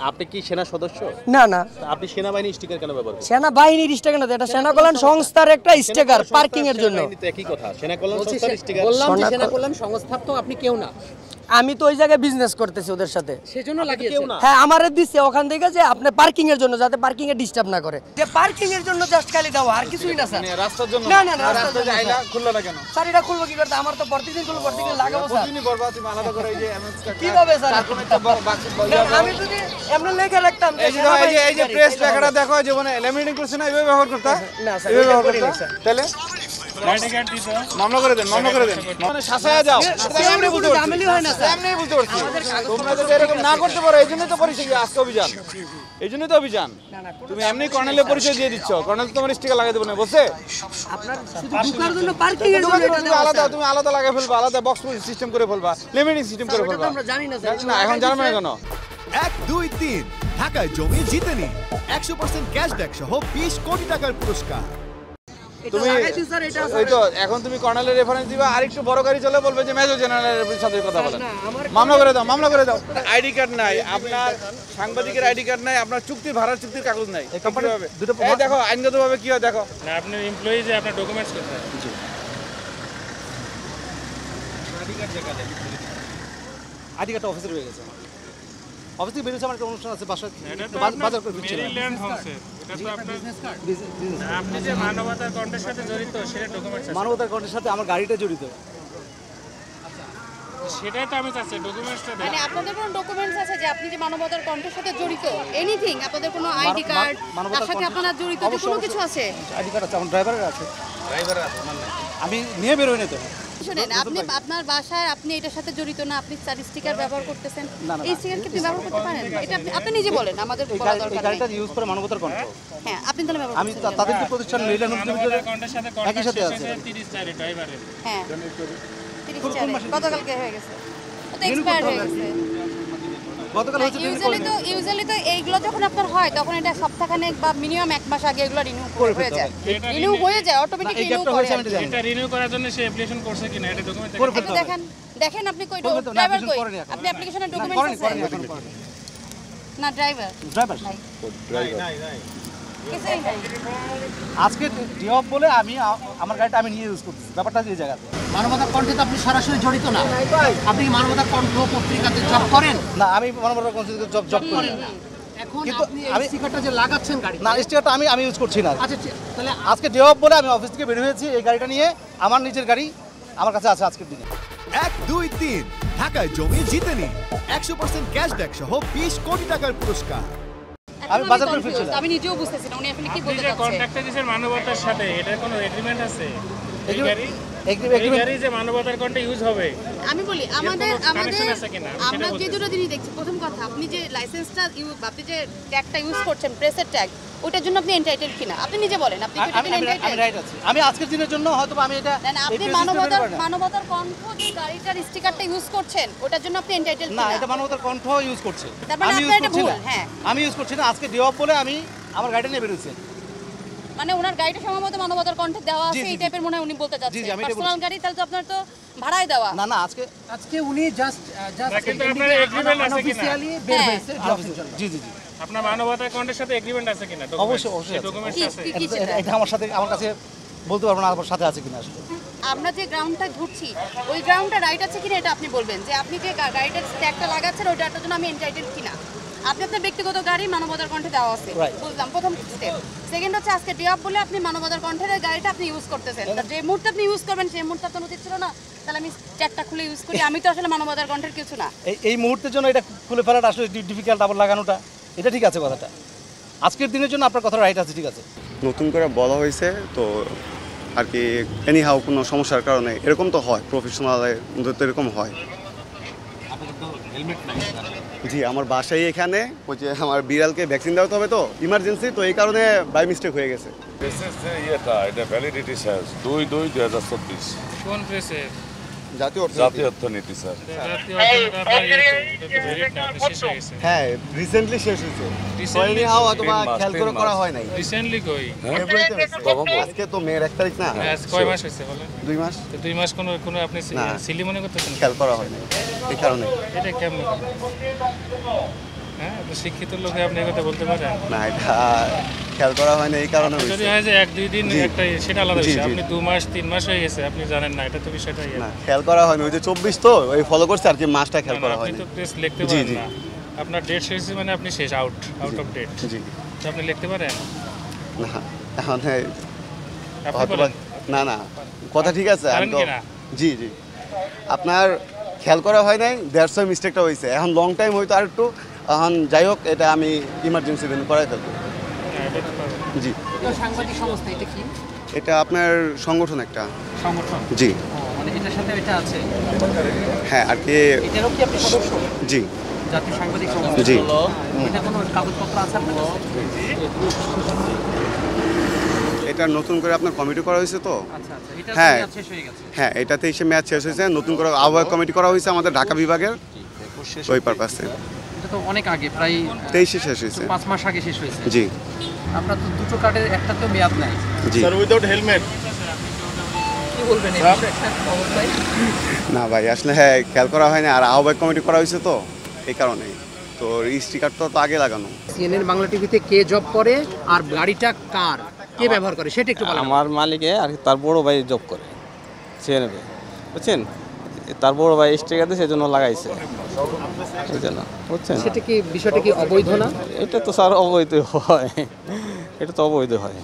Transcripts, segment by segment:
আপনি কি সেনা সদস্য? না না। আপনি সেনাবাহিনীর স্টিকার কেন ব্যবহার করেন? সেনাবাহিনীর স্টিকার না, এটা সেনা কল্যাণ সংস্থার একটা স্টিকার পার্কিং এর জন্য। সেনাবাহিনী তো একই কথা, সেনা কল্যাণ সংস্থার স্টিকার। বললাম যে সেনা কল্যাণ সংস্থার তো আপনি কেউ না। আমি তো ওই জায়গায় বিজনেস করতেছি ওদের সাথে, সেজন্য লাগিয়েছেন। হ্যাঁ আমারে দিচ্ছে ওখান থেকে যে আপনি পার্কিং এর জন্য, যাতে পার্কিং এ ডিস্টার্ব না করে, যে পার্কিং এর জন্য জাস্ট খালি দেওয়া, আর কিছুই না স্যার। মানে রাস্তার জন্য? না না না, রাস্তা যাইলা খুললো না কেন? স্যার এটা খুলবো কি করতে? আমার তো প্রতিদিন খুলবো, প্রতিদিন লাগাবো স্যার। প্রতিদিনই বলবা তুমি আলাদা করে এই যে এমএস কার্ড কিভাবে স্যার? তারপরে আমি যদি এমনি লেখা রাখতাম এই যে প্রেস লেখাটা দেখো, জীবনে ল্যামিনেটিং করছ না, এইভাবে ব্যবহার করতে? না স্যার, এইভাবে এটা ব্যবহার করিনি করতে? স্যার। তাহলে মামলা করে দেন, মামলা করে দেন, মানে শাসায়া যাও। এমনি বুঝতে পারছি, ঝামেলি হয় না স্যার। এমনি বুঝতে পারছি। তোমরা যদি এরকম না করতে পারো, এই জন্যই তো করেছে কি আজকে অভিযান, এই জন্যই তো অভিযান। তুমি এমনি কর্নেলের পরিচয় দিয়ে দিচ্ছ, কর্নেল তোমার স্টিকার লাগাই দেবো না, বসে আপনার শুধু ঢোকার জন্য পার্কিং এর জন্য এটা তুমি দেওয়া আলাদা, স্যার। তুমি আলাদা লাগাই ফেলবা, আলাদা বক্স সিস্টেম করে ফেলবা, লিমিটিং সিস্টেম করে ওটা তো ফেলবা। আমরা জানি না স্যার। না এখন জানবে না কেন? 1, 2, 3 ঢাকায় জমি জিতে নিন 100% ক্যাশব্যাক সহ 20 কোটি টাকার পুরস্কার। তুমি ওই তো এখন তুমি কর্নেলের রেফারেন্স দিবা, আর একটু বড় গাড়ি চলে বলবে যে মেজর জেনারেলের সাথে কথা বলেন। মামলা করে দাও, মামলা করে দাও। আইডি কার্ড নাই আপনার, সাংবাদিকের আইডি কার্ড নাই আপনার, চুক্তির ভাড়ার চুক্তির কাগজ নাই, কিভাবে? এই দেখো আইনগতভাবে কি হয় দেখো। না আপনার এমপ্লয়ি যে আপনার ডকুমেন্টস কোথায়? জি আইডি কার্ড অফিসে রয়ে গেছে, অফিস থেকে বেরিয়েছে, আমার একটা অনুষ্ঠান আছে বাসায়, বাজার করে ফিরছি। মেরিল্যান্ড হোমসে এটা তো আপনার বিজনেস কার্ড। আপনি যে মানবতার কণ্ঠের সাথে জড়িত সেটা ডকুমেন্টস আছে। মানবতার কণ্ঠের সাথে আমার গাড়িটা জড়িত। সেটাই তো আমি চাচ্ছি, ডকুমেন্টসটা দেন। মানে আপনাদের কোনো ডকুমেন্টস আছে যে আপনি যে মানবতার কণ্ঠের সাথে জড়িত? এনিথিং? আপনাদের কোনো আইডি কার্ড, তার সাথে আপনারা জড়িত যে কোনো কিছু আছে? আইডি কার্ড আছে, আমার ড্রাইভারের আছে। ড্রাইভারের আছে মানে আমি নিয়ে বের হই না তো। শুনেন, আপনি আপনার বাসায় আপনি এটার সাথে জড়িত না, আপনি চার স্টিকার ব্যবহার করতেছেন, এই স্টিকার কি আপনি ব্যবহার করতে পারেন? এটা আপনি নিজে বলেন, আমাদের বলা দরকার নেই। গাড়িটা ইউজ করে মানবতার কণ্ঠ। হ্যাঁ আপনি তাহলে ব্যবহার আমি করতেছেন। তাদেরকে প্রতিষ্ঠান মেরিল্যান্ড হোমসের ভিতরে কণ্ঠের সাথে একই সাথে আছে। 30 ড্রাইভারের। হ্যাঁ 30 গতকালকে হয়ে গেছে, তো এক্সপায়ার হয়ে গেছে। গতকাল হচ্ছে ইউজুয়ালি তো এইগুলো যখন আপনার হয় তখন এটা সপ্তাহখানেক বা মিনিমাম 1 মাস আগে এগুলো রিনিউ হয়ে যায়, রিনিউ হয়ে যায় অটোমেটিক রিনিউ করে। এটা রিনিউ করার জন্য সে অ্যাপ্লিকেশন করছে কিনা এটা ডকুমেন্ট একটু দেখেন, দেখেন আপনি কই ড্রাইভার কই? আপনি অ্যাপ্লিকেশনের ডকুমেন্টস আছে না? ড্রাইভার নাই। কিছুই নাই। আজকে ডে অফ বলে আমি আমার গাড়িটা আমি নিয়ে ইউজ করতেছি, ব্যাপারটা এই জায়গাতে। মানবতার কণ্ঠে তো আপনি সরাসরি জড়িত না। আপনি কি মানবতার কণ্ঠ পত্রিকাতে জব করেন? না আমি মানবতার কণ্ঠে জব করি না। এখন কিন্তু আপনি এই স্টিকারটা যে লাগাচ্ছেন গাড়ি, না স্টিকারটা আমি ইউজ করছি না। আচ্ছা তাহলে আজকে ডে অফ বলে আমি অফিস থেকে বের হয়েছি, এই গাড়িটা নিয়ে, আমার নিজের গাড়ি আমার কাছে আছে আজকের দিনে। 1, 2, 3 ঢাকায় জমি জিতে নিন 100% ক্যাশব্যাক সহ 20 কোটি টাকার পুরস্কার। আমি বাজার করে ফিরছি। আমি নিজেও বুঝতেছি না উনি আসলে কি আপনি বলতে যে চাচ্ছেন। কন্ট্রাক্টে দিয়েছেন মানবতার সাথে, এটার কোনো এগ্রিমেন্ট আছে? এই গাড়ি যে মানবতার কণ্ঠে ইউজ হবে, আমি বলি আমাদের connection আছে কিনা? আমি আমরা সেটা যে দুটো জিনিস দেখছি, প্রথম কথা আপনি যে লাইসেন্সটা আপনি যে ট্যাগটা ইউজ করছেন, প্রেসের ট্যাগ, ওটার জন্য আপনি এন্টাইটেলড কিনা আপনি নিজে বলেন। আপনি কি আমি রাইট আছি, আমি আজকের দিনের জন্য হয়তো আমি এটা আপনি মানবতার কণ্ঠ যে গাড়িটার স্টিকারটা ইউজ করছেন ওটার জন্য আপনি এন্টাইটেলড না, কিনা? এটা মানবতার কণ্ঠ ইউজ করছে, তার মানে আমি ইউজ আপনার এটা করছি ভুল। না। হ্যাঁ আমি ইউজ করছি না, আজকে ডে অফ বলে আমি আমার গাড়িটা নিয়ে বেরোচ্ছি। মানে ওনার গাড়িটা সম্ভবত মানবতার কণ্ঠে দেওয়া আছে, এই টাইপের মনে হয় উনি বলতে চাচ্ছেন। আমি এটাই পার্সোনাল গাড়ি তাহলে তো আপনার তো ভাড়ায় দেওয়া। না না আজকে উনি জাস্ট কিন্তু আপনার এগ্রিমেন্ট আছে কিনা? অফিসিয়ালি বের হয়েছে। জি জি জি আপনার মানবতার কণ্ঠের সাথে এগ্রিমেন্ট আছে কিনা? অবশ্যই অবশ্যই আছে। ডকুমেন্টস আছে। কি সেটা? এটা আমার কাছে বলতে পারবো না আমার সাথে আছে কিনা আসলে। আমরা যে গ্রাউন্ডটা ঘুরছি ওই গ্রাউন্ডটা রাইট আছে কিনা এটা আপনি বলবেন, যে আপনি যে গাড়িটার ট্যাগটা লাগাচ্ছেন ওইটার জন্য আমি এন্টাইটেলড কিনা। আপনি আপনার ব্যক্তিগত গাড়ি মানবতার কণ্ঠে দেওয়া আছে, বুঝলাম, প্রথম স্টেপ। সেকেন্ড হচ্ছে আজকে ডে অফ বলে আপনি মানবতার কণ্ঠের গাড়িটা আপনি ইউজ করতেছেন, যে মুহূর্তে আপনি ইউজ করবেন সেই মুহূর্তে আপনার উচিত ছিল না তাহলে আমি ট্যাগটা খুলে ইউজ করি। আমি তো আসলে মানবতার কণ্ঠের কিছু না। এই মুহূর্তের জন্য এটা খুলে ফেলাটা আসলে ডিফিকাল্ট, আবার লাগানোটা এটা ঠিক আছে কথাটা। আজকের দিনের জন্য আপনার কথা রাইট আছে, ঠিক আছে। নতুন করে বলা হয়েছে তো আর কি, এনিহাও কোনো সমস্যার কারণে এরকম তো হয়, প্রফেশনালের মধ্যে তো এরকম হয়। জি আমার বাসায় এখানে ওই যে আমার বিড়ালকে ভ্যাকসিন দেওয়া হবে তো ইমার্জেন্সি, তো এই কারণে বাই মিস্টেক হয়ে গেছে। এটা ভ্যালিডিটি শেষ 2/2/2024। কোন প্রেসে? জাতীয় অর্থনীতি স্যার। হ্যাঁ রিসেন্টলি শেষ হয়েছে, এনিহাও অথবা খেয়াল করে করা হয় নাই। রিসেন্টলি কই? আজকে তো মেয়ের 1 তারিখ না, কয় মাস হয়েছে বলেন? 2 মাস। 2 মাস কোনো আপনি সিলি মনে করতেছেন? খেয়াল করা হয় নাই এই কারণে। এটা কেমন? হ্যাঁ, তো শিক্ষিত লোকে আপনি এই কথা বলতে পারেন? না, এটা খেয়াল করা হয় না, এই কারণে যদি হয়েছে। হয় যে 1-2 দিন জি। একটা সেটা আলাদা জি, বিষয়। জি। আপনি 2 মাস 3 মাস হয়ে গেছে, আপনি জানেন না, এটা তো বিষয়টা ইয়ে। না, খেয়াল করা হয়নি, ওই যে 24 তো ওই ফলো করছে আর কি, মাসটা খেয়াল না, করা আপনি হয়নি। তো প্রেস লিখতে জি, পারেন জি। না। আপনার ডেট শেষ হয়েছে মানে আপনি শেষ, আউট অফ ডেট। জি, তো আপনি লিখতে পারেন? না এখন আপনি হয়তো বলেন। না না, কথা ঠিক আছে, আমি পারেন তো কি না? জি জি আপনার খেয়াল করা হয় নাই, দ্যাটস ওয়াই মিস্টেকটা হয়েছে। এখন লং টাইম হয়তো আর একটু, এখন যাই হোক, এটা আমি ইমার্জেন্সি দিন করাই ফেলবো। হ্যাঁ, এটা তো পারেন। জি, এটা সাংবাদিক সংস্থা, এটা কি এটা আপনার সংগঠন একটা। সংগঠন? জি, মানে এটার সাথে এটা আছে, হ্যাঁ আর কি। এটারও কি আপনি সদস্য? জি জাতীয় সাংবাদিক সংস্থা? জি। এটা কোনো কাগজপত্র আছে আপনার কাছে? এটা নতুন করে আপনার কমিটি করা হয়েছে তো। আচ্ছা আচ্ছা, এটা হ্যাঁ। মেয়াদ শেষ হয়ে গেছে। হ্যাঁ, এটাতে এসে ম্যাচ শেষ হয়েছে, নতুন করে আহ্বায়ক কমিটি করা হয়েছে আমাদের ঢাকা বিভাগের, ওই পারপাসে। এটা তো অনেক আগে, প্রায় 23-এ শেষ হয়েছে। 5 মাস আগে শেষ হয়েছে। জি আপনার তো দুটো কার্ডের একটা তো মেয়াদ নাই। জি। Without helmet. কি বলবেন এই অবস্থায়? না ভাই, আসলে হ্যাঁ খেয়াল করা হয়নি, আর আহ্বায়ক কমিটি করা হয়েছে তো এই কারণেই। তো স্টিকার তো আগে লাগানো। সিএনএন বাংলা টিভিতে কে জব করে আর গাড়িটা কার, কে ব্যবহার করে, সেটা একটু বলেন। আমার মালিকে আর কি তার বড় ভাই জব করে সিএনএফে, বুঝছেন? তার বড় ভাই স্টিকার দিয়ে সেজন্য লাগাইছে, এই জন্য, বুঝছেন? সেটা কি, বিষয়টা কি অবৈধ না? এটা তো স্যার অবৈধ হয়, এটা তো অবৈধ হয়।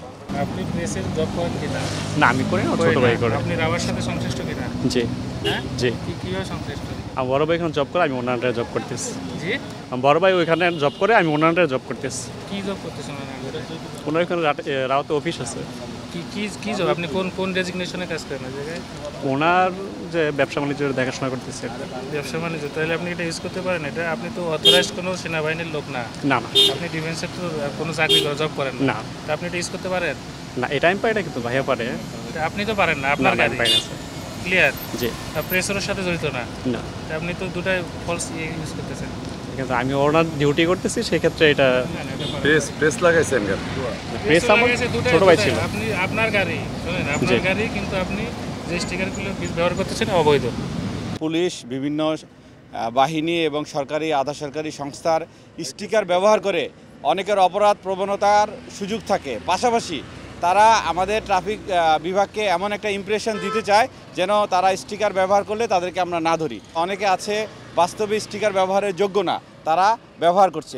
আপনি প্রেসের জব করেন কিনা? না, আমি করি না, ছোট ভাই করে। আপনি রাবার সাথে সংশ্লিষ্ট কিনা? জি হ্যাঁ, জি। কিভাবে সংশ্লিষ্ট? আমার বড় ভাই এখানে জব করে, আমি ওনার আন্ডারে জব করতেছি। জি, আমার বড় ভাই ওইখানে জব করে, আমি ওনার আন্ডারে জব করতেছি। কি জব করতেছেন আপনারা? ওনার এখানে রাওতে অফিস আছে। কি কি কি জব? আপনি কোন কোন ডেজিগনেশনে কাজ করেন এই জায়গায়? ওনার যে ব্যবসা বাণিজ্যের দেখাশোনা করতেছে। ব্যবসা বাণিজ্য। তাহলে আপনি এটা ইউজ করতে পারেন? এটা আপনি তো অথরাইজড কোনো সেনাবাহিনীর লোক না। না না আপনি ডিফেন্সের তো কোনো চাকরি করে জব করেন না। তা আপনি এটা ইউজ করতে পারেন? না, এটা আমি পাই না, কিন্তু ভাইয়া পারে। তা আপনি তো পারেন না, না, আপনার না, গাড়ি। আমি পাই না স্যার। ক্লিয়ার? জি প্রেসের সাথে জড়িত না। না, তা আপনি তো দুটাই ফলস ইউজ করতেছেন। কিন্তু আমি ওনার ডিউটি করতেছি, সেক্ষেত্রে এটা না, না, এটা পারেন। প্রেস লাগাইছেন কেন? প্রেস আমার লাগাইছে দুটাই, ছোট ভাই দুটাই। ছিল। আপনি আপনার গাড়ি, শুনেন, আপনার জি। গাড়ি, কিন্তু আপনি যে স্টিকারগুলো ব্যবহার করতেছেন অবৈধ। পুলিশ, বিভিন্ন বাহিনী এবং সরকারি আধা সরকারি সংস্থার স্টিকার ব্যবহার করে অনেকের অপরাধ প্রবণতার সুযোগ থাকে। পাশাপাশি তারা আমাদের ট্রাফিক বিভাগকে এমন একটা ইমপ্রেশন দিতে চায় যেন তারা স্টিকার ব্যবহার করলে তাদেরকে আমরা না ধরি। অনেকে আছে বাস্তবে স্টিকার ব্যবহারের যোগ্য না, তারা ব্যবহার করছে।